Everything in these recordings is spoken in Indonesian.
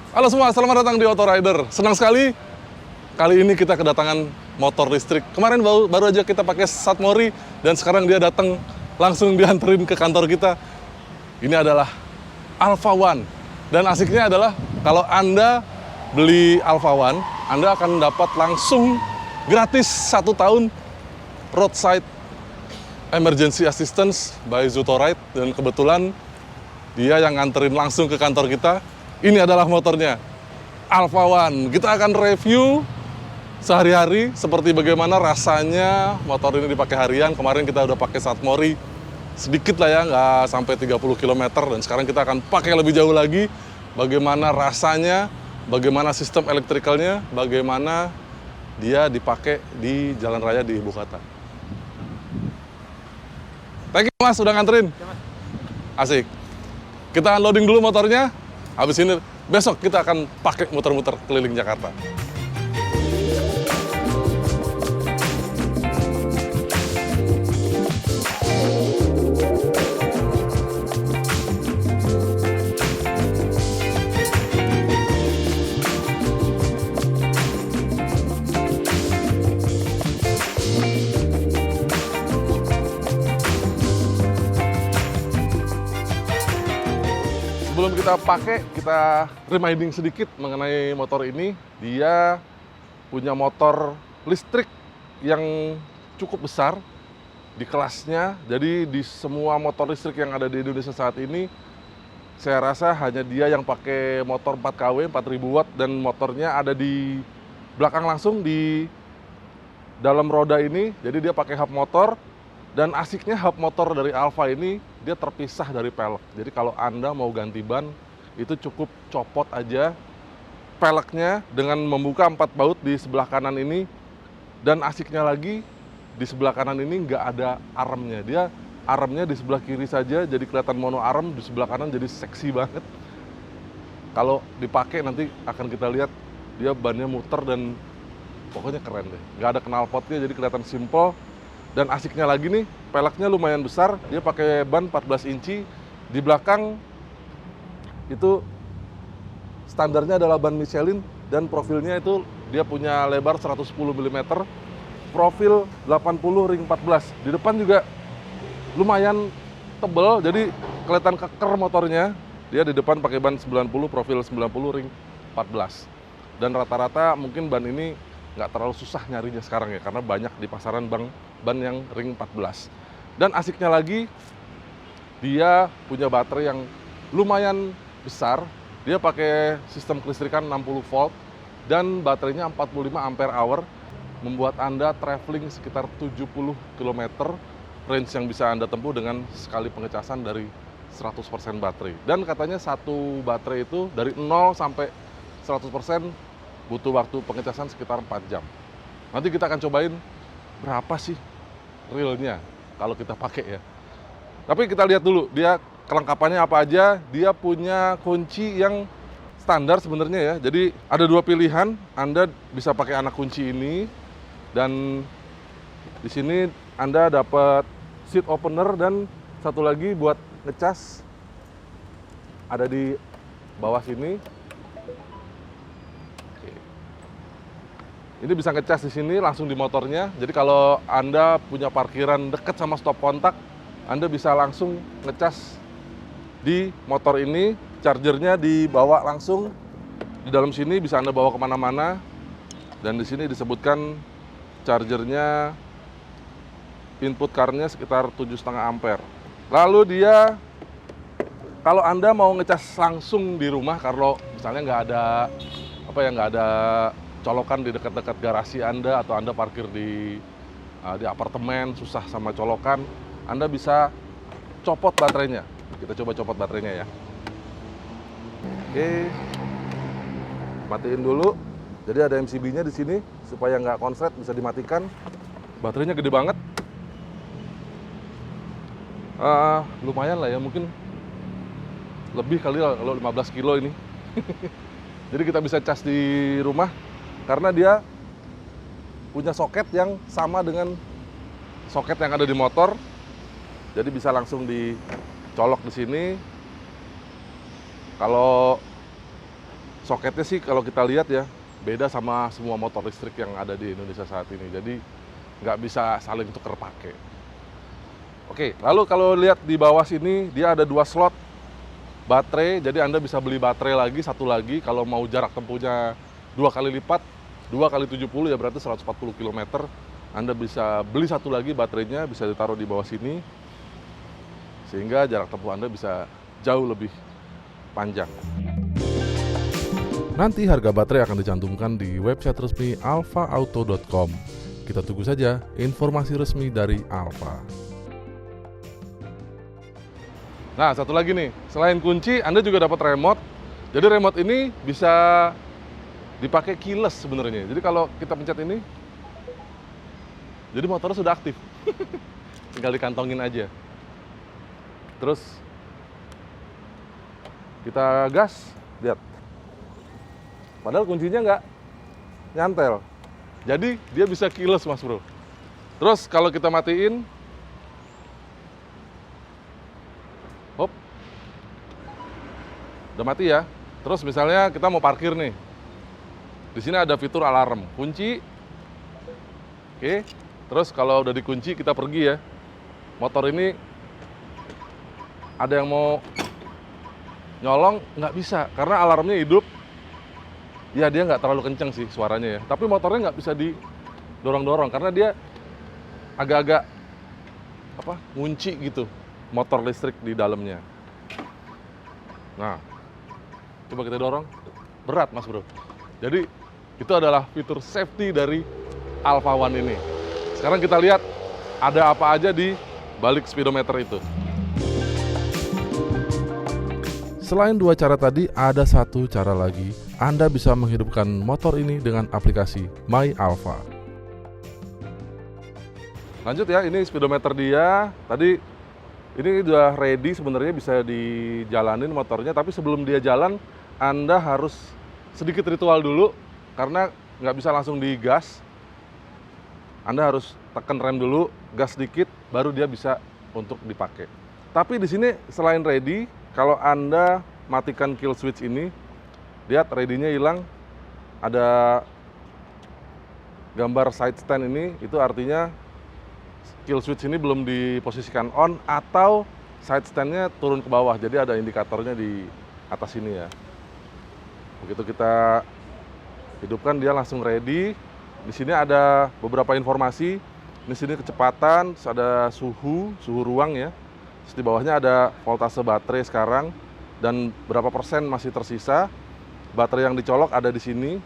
Halo semua, selamat datang di Auto Rider. Senang sekali, kali ini kita kedatangan motor listrik. Kemarin baru aja kita pakai Satmori, dan sekarang dia datang langsung dianterin ke kantor kita. Ini adalah Alpha One. Dan asiknya adalah, kalau Anda beli Alpha One, Anda akan dapat langsung gratis 1 tahun roadside emergency assistance by Zutoride. Dan kebetulan dia yang nganterin langsung ke kantor kita. Ini adalah motornya, Alpha One. Kita akan review sehari-hari seperti bagaimana rasanya motor ini dipakai harian. Kemarin kita udah pakai Satmori, sedikit lah ya, nggak sampai 30 km. Dan sekarang kita akan pakai lebih jauh lagi. Bagaimana rasanya, bagaimana sistem elektrikalnya, bagaimana dia dipakai di jalan raya di ibu kota. Thank you Mas, udah nganterin. Asik. Kita unloading dulu motornya. Habis ini, besok kita akan pakai muter-muter keliling Jakarta. Sebelum kita pakai, kita reminding sedikit mengenai motor ini. Dia punya motor listrik yang cukup besar di kelasnya. Jadi di semua motor listrik yang ada di Indonesia saat ini, saya rasa hanya dia yang pakai motor 4 kW, 4000 watt, dan motornya ada di belakang langsung di dalam roda ini. Jadi dia pakai hub motor. Dan asiknya hub motor dari Alpha ini, dia terpisah dari pelek. Jadi kalau Anda mau ganti ban, itu cukup copot aja peleknya dengan membuka 4 baut di sebelah kanan ini. Dan asiknya lagi, di sebelah kanan ini nggak ada armnya. Dia armnya di sebelah kiri saja, jadi kelihatan mono arm. Di sebelah kanan jadi seksi banget. Kalau dipakai nanti akan kita lihat, dia bannya muter dan pokoknya keren deh. Nggak ada knalpotnya, jadi kelihatan simple. Dan asiknya lagi nih, peleknya lumayan besar. Dia pakai ban 14 inci. Di belakang itu standarnya adalah ban Michelin. Dan profilnya itu dia punya lebar 110 mm, profil 80 ring 14. Di depan juga lumayan tebel, jadi kelihatan keker motornya. Dia di depan pakai ban 90, profil 90 ring 14. Dan rata-rata mungkin ban ini nggak terlalu susah nyarinya sekarang ya, karena banyak di pasaran ban yang ring 14. Dan asiknya lagi, dia punya baterai yang lumayan besar. Dia pakai sistem kelistrikan 60 volt dan baterainya 45 ampere hour, membuat Anda traveling sekitar 70 km, range yang bisa Anda tempuh dengan sekali pengecasan dari 100% baterai. Dan katanya satu baterai itu dari 0 sampai 100% butuh waktu pengecasan sekitar 4 jam. Nanti kita akan cobain berapa sih realnya kalau kita pakai ya. Tapi kita lihat dulu dia kelengkapannya apa aja. Dia punya kunci yang standar sebenarnya ya. Jadi ada 2 pilihan. Anda bisa pakai anak kunci ini, dan di sini Anda dapat seat opener, dan satu lagi buat ngecas ada di bawah sini. Ini bisa ngecas di sini langsung di motornya. Jadi kalau Anda punya parkiran dekat sama stop kontak, Anda bisa langsung ngecas di motor ini. Chargernya dibawa langsung di dalam sini, bisa Anda bawa kemana-mana. Dan di sini disebutkan chargernya, input current-nya sekitar 7,5 ampere. Lalu dia, kalau Anda mau ngecas langsung di rumah, kalau misalnya nggak ada colokan di dekat-dekat garasi Anda, atau Anda parkir di apartemen susah sama colokan, Anda bisa copot baterainya. Kita coba copot baterainya ya. Oke, matiin dulu. Jadi ada MCB-nya di sini supaya nggak konslet, bisa dimatikan. Baterainya gede banget. Lumayan lah ya, mungkin lebih kali lah kalau 15 kilo ini. Jadi kita bisa cas di rumah. Karena dia punya soket yang sama dengan soket yang ada di motor. Jadi bisa langsung dicolok di sini. Kalau soketnya sih kalau kita lihat ya, beda sama semua motor listrik yang ada di Indonesia saat ini. Jadi nggak bisa saling tuker pakai. Oke, lalu kalau lihat di bawah sini, dia ada 2 slot baterai. Jadi Anda bisa beli baterai lagi, satu lagi. Kalau mau jarak tempuhnya 2 kali lipat, 2 kali 70 ya berarti 140 km. Anda bisa beli satu lagi baterainya, bisa ditaruh di bawah sini. Sehingga jarak tempuh Anda bisa jauh lebih panjang. Nanti harga baterai akan dicantumkan di website resmi alfaauto.com. Kita tunggu saja informasi resmi dari Alfa. Nah, satu lagi nih, selain kunci, Anda juga dapat remote. Jadi remote ini bisa dipakai keyless sebenarnya. Jadi kalau kita pencet ini, jadi motornya sudah aktif. Tinggal dikantongin aja. Terus kita gas, lihat. Padahal kuncinya nggak nyantel. Jadi dia bisa keyless, Mas Bro. Terus kalau kita matiin, hop, udah mati ya. Terus misalnya kita mau parkir nih. Di sini ada fitur alarm, kunci. Oke. Terus kalau udah dikunci kita pergi ya. Motor ini ada yang mau nyolong nggak bisa karena alarmnya hidup. Ya dia nggak terlalu kenceng sih suaranya ya. Tapi motornya nggak bisa didorong-dorong karena dia agak-agak ngunci gitu motor listrik di dalamnya. Nah, coba kita dorong, berat Mas Bro. Jadi itu adalah fitur safety dari Alfa One ini. Sekarang kita lihat ada apa aja di balik speedometer itu. Selain 2 cara tadi, ada 1 cara lagi. Anda bisa menghidupkan motor ini dengan aplikasi My Alfa. Lanjut ya, ini speedometer dia. Tadi ini udah ready sebenarnya bisa dijalanin motornya. Tapi sebelum dia jalan, Anda harus sedikit ritual dulu. Karena nggak bisa langsung digas. Anda harus tekan rem dulu, gas sedikit, baru dia bisa untuk dipakai. Tapi di sini selain ready, kalau Anda matikan kill switch ini, lihat ready-nya hilang, ada gambar side stand ini, itu artinya kill switch ini belum diposisikan on atau side stand-nya turun ke bawah, jadi ada indikatornya di atas sini ya. Begitu kita hidupkan dia langsung ready. Di sini ada beberapa informasi, di sini kecepatan, ada suhu ruang ya. Di bawahnya ada voltase baterai sekarang dan berapa persen masih tersisa. Baterai yang dicolok ada di sini.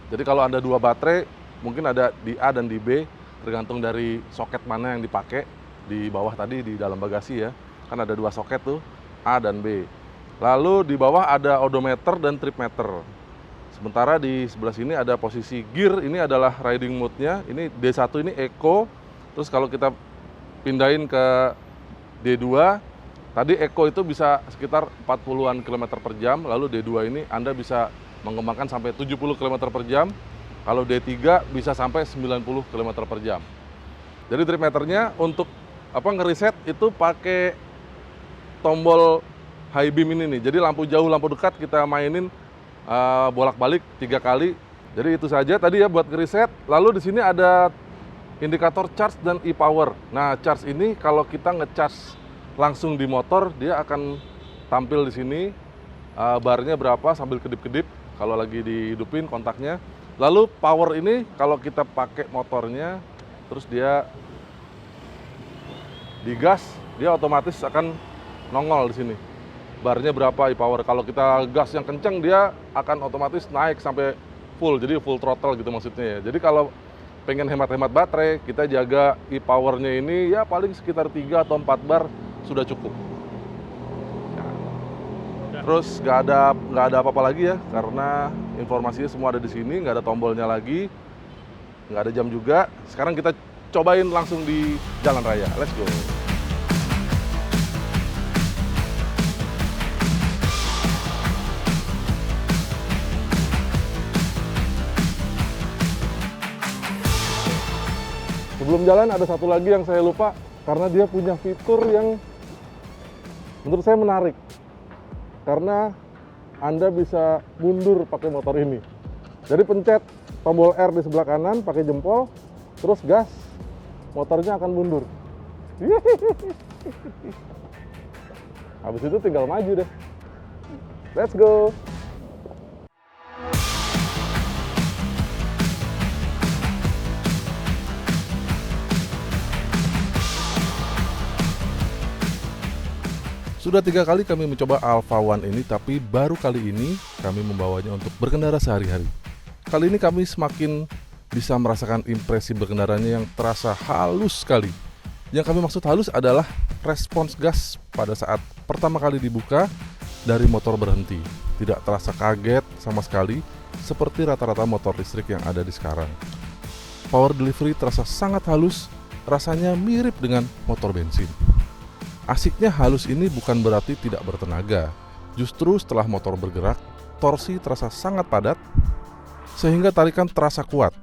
Jadi kalau Anda 2 baterai, mungkin ada di A dan di B, tergantung dari soket mana yang dipakai. Di bawah tadi di dalam bagasi ya, kan ada 2 soket tuh, A dan B. Lalu di bawah ada odometer dan trip meter. Sementara di sebelah sini ada posisi gear, ini adalah riding mode-nya. Ini D1 ini Eco. Terus kalau kita pindahin ke D2, tadi Eco itu bisa sekitar 40-an km per jam, lalu D2 ini Anda bisa mengembangkan sampai 70 km per jam, kalau D3 bisa sampai 90 km per jam. Jadi trip meternya untuk ngeriset itu pakai tombol high beam ini nih. Jadi lampu jauh, lampu dekat kita mainin bolak-balik 3 kali. Jadi itu saja tadi ya buat ngeriset. Lalu di sini ada indikator charge dan e-power. Nah, charge ini kalau kita nge-charge langsung di motor, dia akan tampil di sini barnya berapa sambil kedip-kedip kalau lagi dihidupin kontaknya. Lalu power ini kalau kita pakai motornya, terus dia digas, dia otomatis akan nongol di sini. Barnya berapa e-power. Kalau kita gas yang kencang, dia akan otomatis naik sampai full, jadi full throttle gitu maksudnya ya. Jadi kalau pengen hemat-hemat baterai, kita jaga e-powernya ini ya paling sekitar 3 atau 4 bar sudah cukup. Nah, terus nggak ada apa-apa lagi ya, karena informasinya semua ada di sini, nggak ada tombolnya lagi, nggak ada jam juga. Sekarang kita cobain langsung di jalan raya. Let's go. Sebelum jalan ada satu lagi yang saya lupa, karena dia punya fitur yang menurut saya menarik. Karena Anda bisa mundur pakai motor ini. Jadi pencet tombol R di sebelah kanan pakai jempol, terus gas, motornya akan mundur. Habis itu tinggal maju deh. Let's go! Sudah 3 kali kami mencoba Alpha One ini, tapi baru kali ini kami membawanya untuk berkendara sehari-hari. Kali ini kami semakin bisa merasakan impresi berkendaranya yang terasa halus sekali. Yang kami maksud halus adalah respons gas pada saat pertama kali dibuka dari motor berhenti. Tidak terasa kaget sama sekali seperti rata-rata motor listrik yang ada di sekarang. Power delivery terasa sangat halus, rasanya mirip dengan motor bensin. Asiknya halus ini bukan berarti tidak bertenaga. Justru setelah motor bergerak, torsi terasa sangat padat, sehingga tarikan terasa kuat.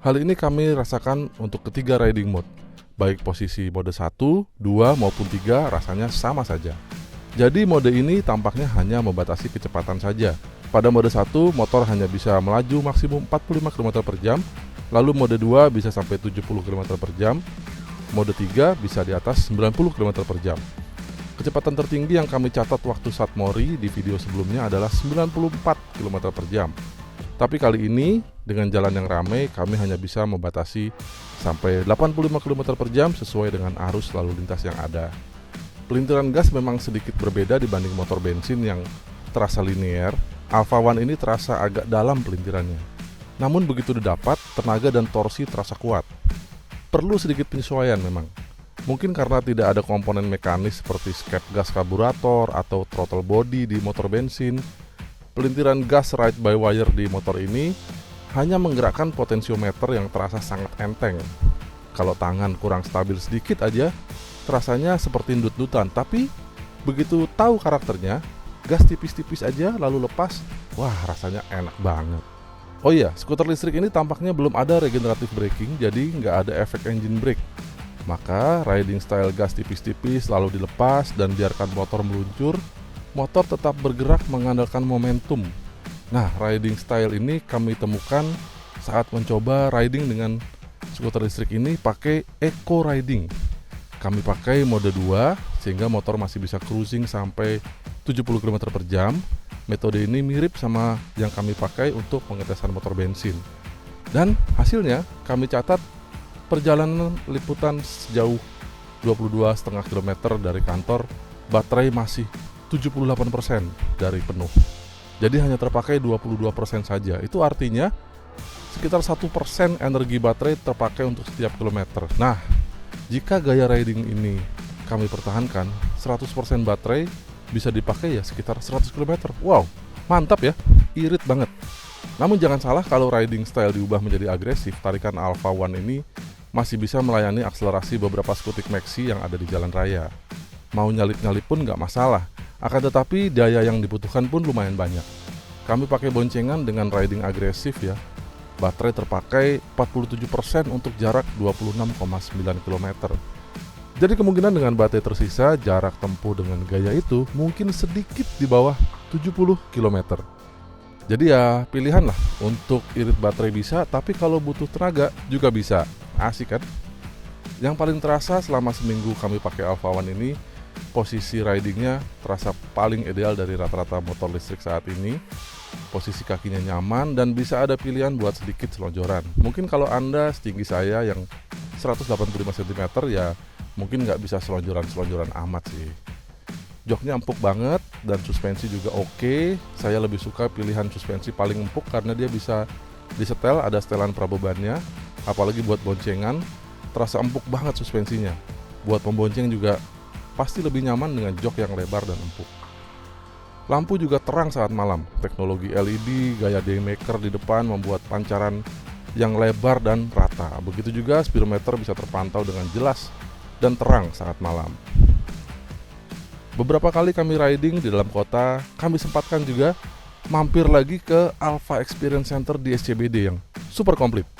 Hal ini kami rasakan untuk ketiga riding mode. Baik posisi mode 1, 2, maupun 3 rasanya sama saja. Jadi mode ini tampaknya hanya membatasi kecepatan saja. Pada mode 1, motor hanya bisa melaju maksimum 45 km per jam, lalu mode 2 bisa sampai 70 km per jam, mode 3 bisa di atas 90 km per jam. Kecepatan tertinggi yang kami catat waktu Satmori di video sebelumnya adalah 94 km per jam. Tapi kali ini dengan jalan yang ramai kami hanya bisa membatasi sampai 85 km per jam sesuai dengan arus lalu lintas yang ada. Pelintiran gas memang sedikit berbeda dibanding motor bensin yang terasa linear. Alpha One ini terasa agak dalam pelintirannya. Namun begitu didapat, tenaga dan torsi terasa kuat. Perlu sedikit penyesuaian memang. Mungkin karena tidak ada komponen mekanis seperti skep gas karburator atau throttle body di motor bensin. Pelintiran gas ride by wire di motor ini hanya menggerakkan potensiometer yang terasa sangat enteng. Kalau tangan kurang stabil sedikit aja, terasanya seperti ndut-ndutan. Tapi begitu tahu karakternya, gas tipis-tipis aja lalu lepas, wah rasanya enak banget. Oh iya, skuter listrik ini tampaknya belum ada regenerative braking, jadi nggak ada efek engine brake. Maka riding style gas tipis-tipis lalu dilepas dan biarkan motor meluncur, motor tetap bergerak mengandalkan momentum. Nah, riding style ini kami temukan saat mencoba riding dengan skuter listrik ini pakai eco riding. Kami pakai mode 2 sehingga motor masih bisa cruising sampai 70 km per jam. Metode ini mirip sama yang kami pakai untuk pengetesan motor bensin. Dan hasilnya kami catat perjalanan liputan sejauh 22,5 km dari kantor, baterai masih 78% dari penuh. Jadi hanya terpakai 22% saja. Itu artinya sekitar 1% energi baterai terpakai untuk setiap kilometer. Nah, jika gaya riding ini kami pertahankan, 100% baterai bisa dipakai ya sekitar 100 km. Wow, mantap ya, irit banget. Namun jangan salah kalau riding style diubah menjadi agresif, tarikan Alpha One ini masih bisa melayani akselerasi beberapa skutik maxi yang ada di jalan raya. Mau nyalip-nyalip pun nggak masalah, akan tetapi daya yang dibutuhkan pun lumayan banyak. Kami pakai boncengan dengan riding agresif ya. Baterai terpakai 47% untuk jarak 26,9 km. Jadi kemungkinan dengan baterai tersisa, jarak tempuh dengan gaya itu mungkin sedikit di bawah 70 km. Jadi ya pilihan lah, untuk irit baterai bisa, tapi kalau butuh tenaga juga bisa. Asik kan? Yang paling terasa selama seminggu kami pakai Alpha One ini, posisi ridingnya terasa paling ideal dari rata-rata motor listrik saat ini. Posisi kakinya nyaman dan bisa ada pilihan buat sedikit selonjoran. Mungkin kalau Anda setinggi saya yang 185 cm ya mungkin nggak bisa selonjoran-selonjoran amat sih. Joknya empuk banget dan suspensi juga oke. Saya lebih suka pilihan suspensi paling empuk karena dia bisa disetel, ada setelan prabebannya. Apalagi buat boncengan, terasa empuk banget suspensinya. Buat pembonceng juga pasti lebih nyaman dengan jok yang lebar dan empuk. Lampu juga terang saat malam. Teknologi LED, gaya daymaker di depan membuat pancaran yang lebar dan rata. Begitu juga speedometer bisa terpantau dengan jelas dan terang saat malam. Beberapa kali kami riding di dalam kota, kami sempatkan juga mampir lagi ke Alpha Experience Center di SCBD yang super komplit.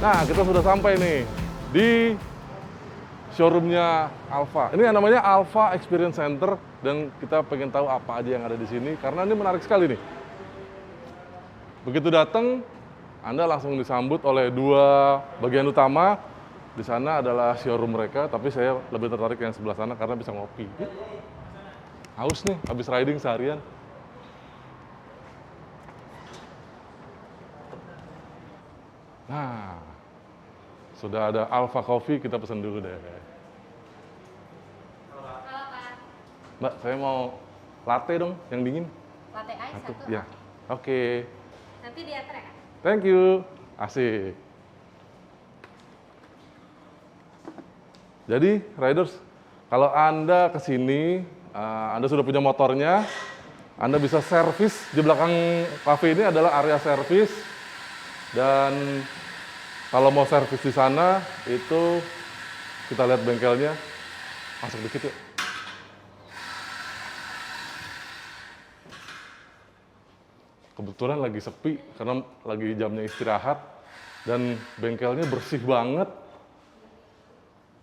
Nah, kita sudah sampai nih di showroomnya Alfa. Ini yang namanya Alfa Experience Center dan kita pengen tahu apa aja yang ada di sini karena ini menarik sekali nih. Begitu datang, Anda langsung disambut oleh dua bagian utama. Di sana adalah showroom mereka, tapi saya lebih tertarik yang sebelah sana karena bisa ngopi. Haus nih, habis riding seharian. Nah, sudah ada Alfa Coffee, kita pesan dulu deh. Halo Pak, Mbak, saya mau latte dong, yang dingin. latte ice satu. Ya, oke. Nanti diantar ya? Thank you. Asik. Jadi, riders, kalau Anda ke sini, Anda sudah punya motornya, Anda bisa servis. Di belakang cafe ini adalah area servis. Dan kalau mau servis di sana, itu kita lihat bengkelnya. Masuk dikit yuk. Kebetulan lagi sepi karena lagi jamnya istirahat dan bengkelnya bersih banget.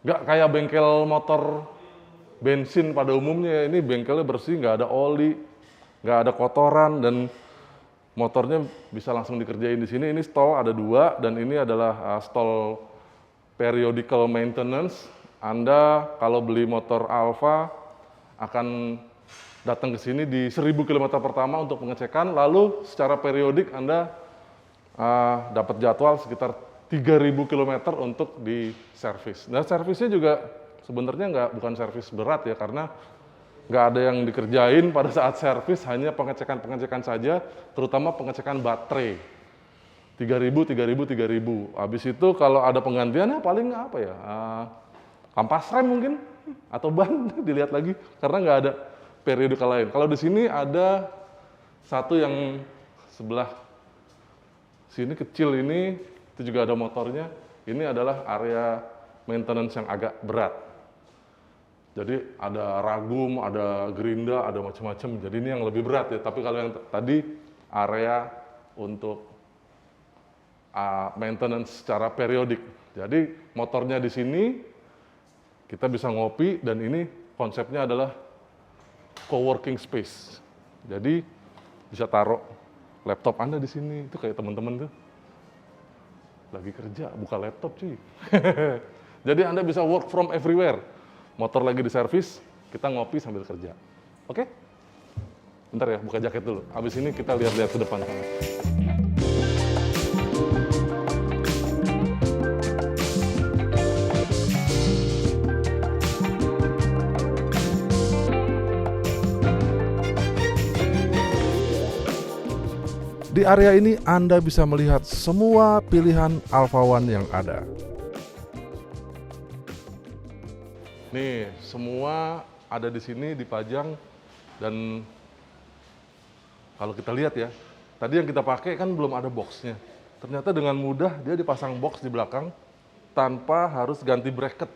Nggak kayak bengkel motor bensin pada umumnya, ini bengkelnya bersih, nggak ada oli, nggak ada kotoran, dan motornya bisa langsung dikerjain di sini. Ini stall ada dua, dan ini adalah stall periodical maintenance. Anda kalau beli motor Alfa akan datang ke sini di 1000 km pertama untuk pengecekan, lalu secara periodik Anda dapat jadwal sekitar 3000 km untuk di servis. Nah, servisnya juga sebenarnya bukan servis berat ya, karena nggak ada yang dikerjain pada saat servis, hanya pengecekan-pengecekan saja, terutama pengecekan baterai. 3000. Habis itu kalau ada penggantiannya paling apa ya, kampas rem mungkin, atau ban, dilihat lagi, karena nggak ada periode lain. Kalau di sini ada satu yang sebelah sini kecil ini, itu juga ada motornya. Ini adalah area maintenance yang agak berat. Jadi ada ragum, ada gerinda, ada macam-macam. Jadi ini yang lebih berat ya. Tapi kalau yang tadi area untuk maintenance secara periodik. Jadi motornya di sini kita bisa ngopi, dan ini konsepnya adalah co-working space. Jadi bisa taruh laptop Anda di sini. Itu kayak teman-teman tuh lagi kerja, buka laptop cuy. Jadi Anda bisa work from everywhere. Motor lagi di servis, kita ngopi sambil kerja. Oke? Bentar ya, buka jaket dulu. Habis ini kita lihat-lihat ke depan sana. Di area ini Anda bisa melihat semua pilihan Alfa One yang ada. Nih, semua ada di sini dipajang, dan kalau kita lihat ya, tadi yang kita pakai kan belum ada boxnya. Ternyata dengan mudah dia dipasang box di belakang tanpa harus ganti bracket.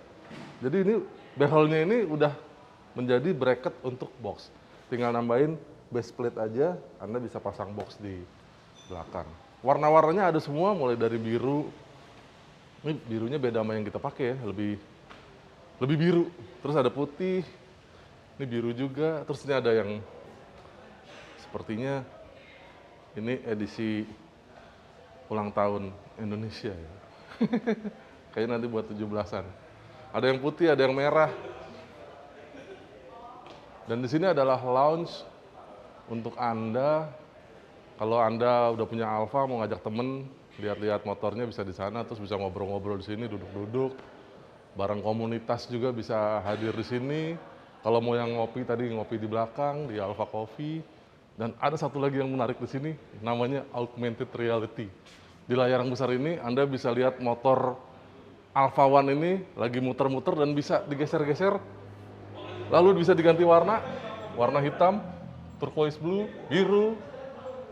Jadi ini bezelnya ini udah menjadi bracket untuk box. Tinggal nambahin base plate aja, Anda bisa pasang box di belakang. Warna-warnanya ada semua, mulai dari biru. Ini birunya beda sama yang kita pakai ya, lebih biru. Terus ada putih, ini biru juga. Terus ini ada yang sepertinya ini edisi ulang tahun Indonesia ya. Kayaknya nanti buat 17-an. Ada yang putih, ada yang merah. Dan di sini adalah lounge untuk Anda. Kalau Anda udah punya Alfa, mau ngajak temen, lihat-lihat motornya bisa di sana, terus bisa ngobrol-ngobrol di sini, duduk-duduk. Barang komunitas juga bisa hadir di sini. Kalau mau yang ngopi tadi, ngopi di belakang, di Alfa Coffee. Dan ada satu lagi yang menarik di sini, namanya augmented reality. Di layar yang besar ini, Anda bisa lihat motor Alfa One ini lagi muter-muter dan bisa digeser-geser. Lalu bisa diganti warna hitam, turquoise blue, biru,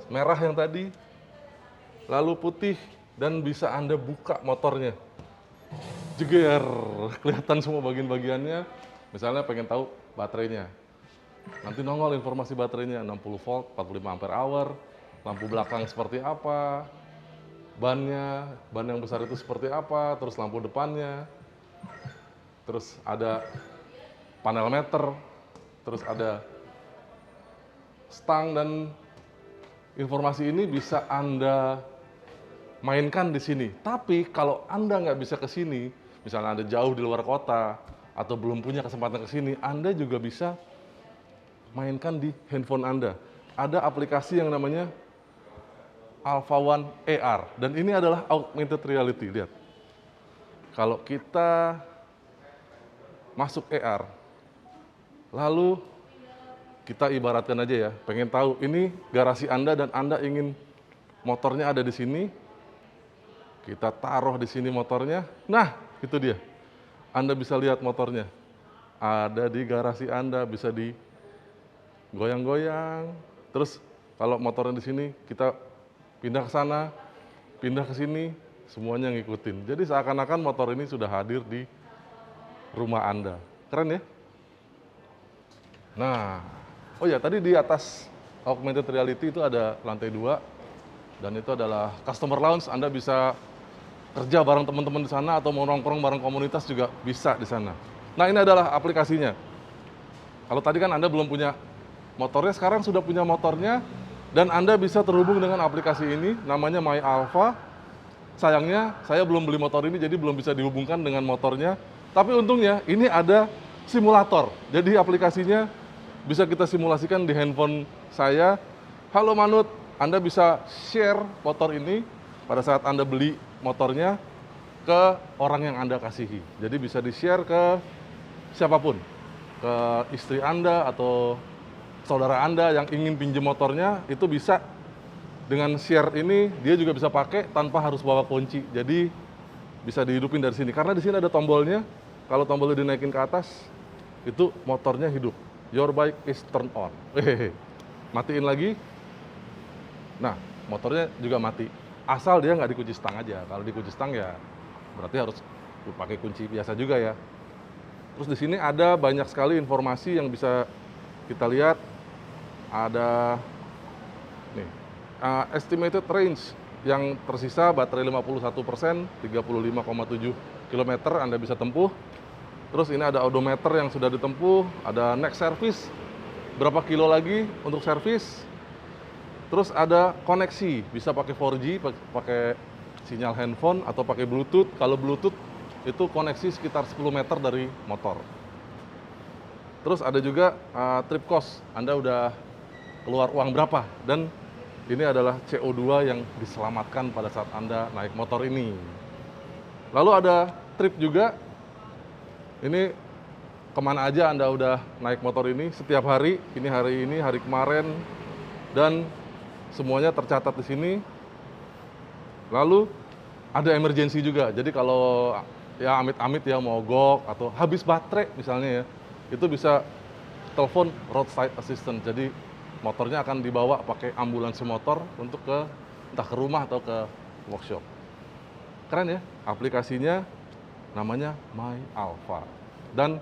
merah yang tadi, lalu putih, dan bisa Anda buka motornya. Jeger, kelihatan semua bagian-bagiannya. Misalnya pengen tahu baterainya. Nanti nongol informasi baterainya, 60 volt, 45 ampere hour, lampu belakang seperti apa, ban yang besar itu seperti apa, terus lampu depannya, terus ada panel meter, terus ada stang, dan informasi ini bisa Anda mainkan di sini. Tapi kalau Anda nggak bisa ke sini, misalnya Anda jauh di luar kota atau belum punya kesempatan ke sini, Anda juga bisa mainkan di handphone Anda. Ada aplikasi yang namanya Alpha One AR, dan ini adalah augmented reality. Lihat, kalau kita masuk AR, lalu kita ibaratkan aja ya, pengen tahu ini garasi Anda dan Anda ingin motornya ada di sini, kita taruh di sini motornya. Nah, itu dia. Anda bisa lihat motornya ada di garasi Anda, bisa digoyang-goyang. Terus kalau motornya di sini, kita pindah ke sana, pindah ke sini, semuanya ngikutin. Jadi seakan-akan motor ini sudah hadir di rumah Anda. Keren ya? Nah, oh ya, tadi di atas augmented reality itu ada lantai 2, dan itu adalah customer lounge. Anda bisa kerja bareng teman-teman di sana atau mau nongkrong bareng komunitas juga bisa di sana. Nah, ini adalah aplikasinya. Kalau tadi kan Anda belum punya motornya, sekarang sudah punya motornya, dan Anda bisa terhubung dengan aplikasi ini, namanya My Alpha. Sayangnya, saya belum beli motor ini, jadi belum bisa dihubungkan dengan motornya. Tapi untungnya, ini ada simulator. Jadi aplikasinya bisa kita simulasikan di handphone saya. Halo Manut, Anda bisa share motor ini pada saat Anda beli motornya ke orang yang Anda kasihi. Jadi bisa di-share ke siapapun, ke istri Anda atau saudara Anda yang ingin pinjam motornya, itu bisa dengan share ini, dia juga bisa pakai tanpa harus bawa kunci. Jadi bisa dihidupin dari sini, karena di sini ada tombolnya. Kalau tombolnya dinaikin ke atas, itu motornya hidup. Your bike is turned on. Matiin lagi. Nah, motornya juga mati. Asal dia nggak dikunci stang aja. Kalau dikunci stang ya berarti harus pakai kunci biasa juga ya. Terus di sini ada banyak sekali informasi yang bisa kita lihat. Ada nih, estimated range yang tersisa, baterai 51%, 35,7 km Anda bisa tempuh. Terus ini ada odometer yang sudah ditempuh, ada next service, berapa kilo lagi untuk servis. Terus ada koneksi, bisa pakai 4G, pakai sinyal handphone atau pakai Bluetooth. Kalau Bluetooth itu koneksi sekitar 10 meter dari motor. Terus ada juga trip cost, Anda udah keluar uang berapa, dan ini adalah CO2 yang diselamatkan pada saat Anda naik motor ini. Lalu ada trip juga, ini kemana aja Anda udah naik motor ini setiap hari, ini, hari kemarin, dan semuanya tercatat di sini. Lalu ada emergency juga, jadi kalau ya amit-amit ya mogok atau habis baterai misalnya ya, itu bisa telepon roadside assistant. Jadi motornya akan dibawa pakai ambulansi motor untuk entah ke rumah atau ke workshop. Keren ya, aplikasinya namanya My Alpha, dan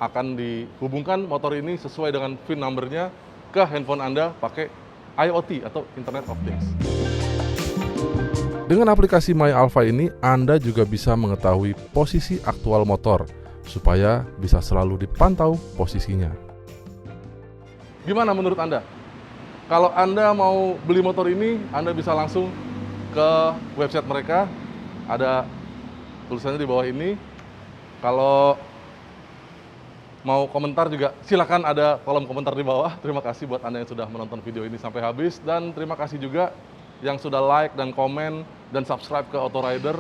akan dihubungkan motor ini sesuai dengan VIN number-nya ke handphone Anda pakai IoT atau Internet of Things. Dengan aplikasi My Alpha ini, Anda juga bisa mengetahui posisi aktual motor supaya bisa selalu dipantau posisinya. Gimana menurut Anda? Kalau Anda mau beli motor ini, Anda bisa langsung ke website mereka. Ada tulisannya di bawah ini. Kalau mau komentar juga, silakan ada kolom komentar di bawah. Terima kasih buat Anda yang sudah menonton video ini sampai habis. Dan terima kasih juga yang sudah like dan komen dan subscribe ke Autorider.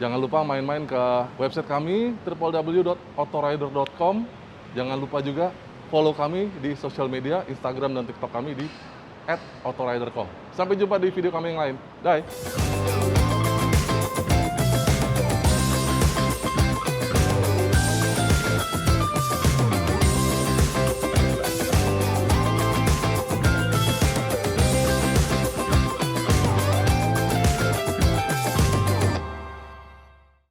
Jangan lupa main-main ke website kami, www.autorider.com. Jangan lupa juga follow kami di sosial media, Instagram dan TikTok kami di @autorider.com. Sampai jumpa di video kami yang lain. Bye!